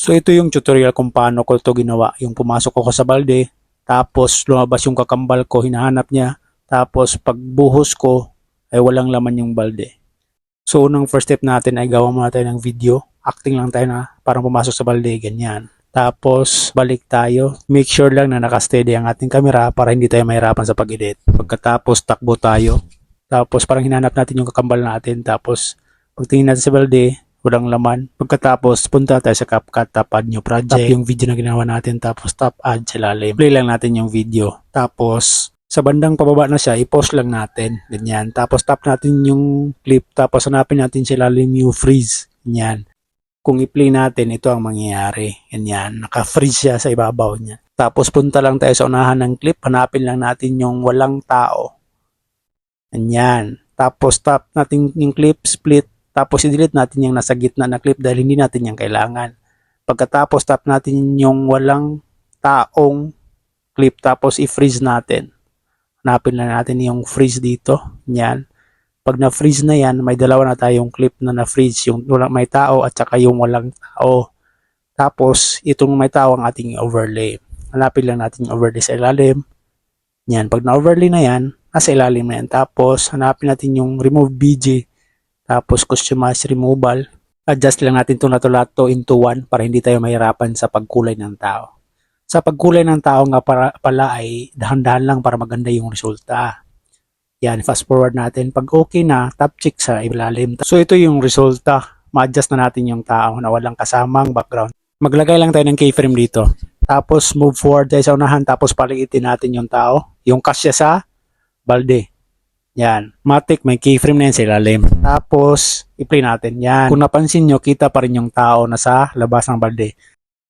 So ito yung tutorial kung paano ko ito ginawa. Yung pumasok ako sa balde, tapos lumabas yung kakambal ko, hinahanap niya, tapos pagbuhos ko ay walang laman yung balde. So unang first step natin ay gawa muna tayo ng video. Acting lang tayo na parang pumasok sa balde, ganyan. Tapos balik tayo. Make sure lang na nakasteady ang ating camera para hindi tayo mahirapan sa pag-edit. Pagkatapos takbo tayo. Tapos parang hinanap natin yung kakambal natin. Tapos pagtingin natin sa balde, walang laman. Pagkatapos, punta tayo sa CapCut, tap add new project. Tap yung video na ginawa natin, tapos tap add sa lalim. Play lang natin yung video. Tapos, sa bandang pababa na siya, i-pause lang natin. Ganyan. Tapos, tap natin yung clip. Tapos, hanapin natin sa lalim yung freeze. Ganyan. Kung i-play natin, ito ang mangyayari. Ganyan. Naka-freeze siya sa ibabaw niya. Tapos, punta lang tayo sa unahan ng clip. Hanapin lang natin yung walang tao. Ganyan. Tapos, tap natin yung clip, split. Tapos i-delete natin yung nasa gitna na clip dahil hindi natin yung kailangan. Pagkatapos tap natin yung walang taong clip tapos i-freeze natin. Hanapin lang natin yung freeze dito. Yan. Pag na-freeze na yan, may dalawa na tayong clip na na-freeze. Yung walang may tao at saka yung walang tao. Tapos itong may tao ang ating overlay. Hanapin lang natin yung overlay sa ilalim. Yan. Pag na-overlay na yan, nasa ilalim na yan. Tapos hanapin natin yung remove BG. Tapos customize removal. Adjust lang natin ito na lahat into 1 para hindi tayo mahirapan sa pagkulay ng tao. Sa pagkulay ng tao nga pala ay dahan-dahan lang para maganda yung resulta. Yan, fast forward natin. Pag okay na, tap check sa ilalim. So ito yung resulta. Ma-adjust na natin yung tao na walang kasamang background. Maglagay lang tayo ng keyframe dito. Tapos move forward tayo sa unahan. Tapos paliitin natin yung tao. Yung kasya sa balde. Yan. Matic, may keyframe na yan sa ilalim. Tapos, i-play natin. Yan. Kung napansin nyo, kita pa rin yung tao na sa labas ng balde.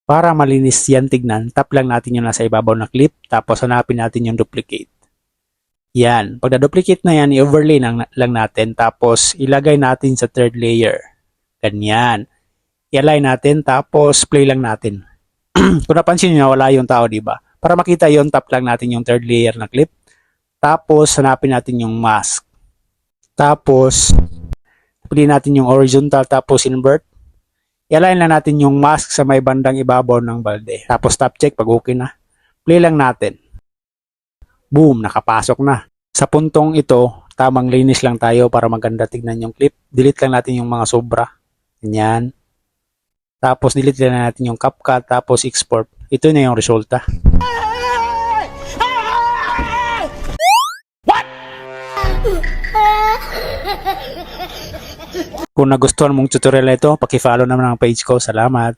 Para malinis yan tignan, tap lang natin yung nasa ibabaw na clip. Tapos, hanapin natin yung duplicate. Yan. Pag na-duplicate na yan, i-overlay lang natin. Tapos, ilagay natin sa third layer. Ganyan. I-align natin. Tapos, play lang natin. Kung napansin nyo, wala yung tao, diba? Para makita yon, tap lang natin yung third layer na clip. Tapos, hanapin natin yung mask. Tapos, piliin natin yung horizontal, tapos invert. I-align lang natin yung mask sa may bandang ibabaw ng balde. Tapos, tap check pag okay na. Play lang natin. Boom! Nakapasok na. Sa puntong ito, tamang linis lang tayo para maganda tignan yung clip. Delete lang natin yung mga sobra. Ganyan. Tapos, delete lang natin yung CapCut, tapos export. Ito na yung resulta. Kung nagustuhan mong tutorial na ito, paki-follow naman ang page ko. Salamat!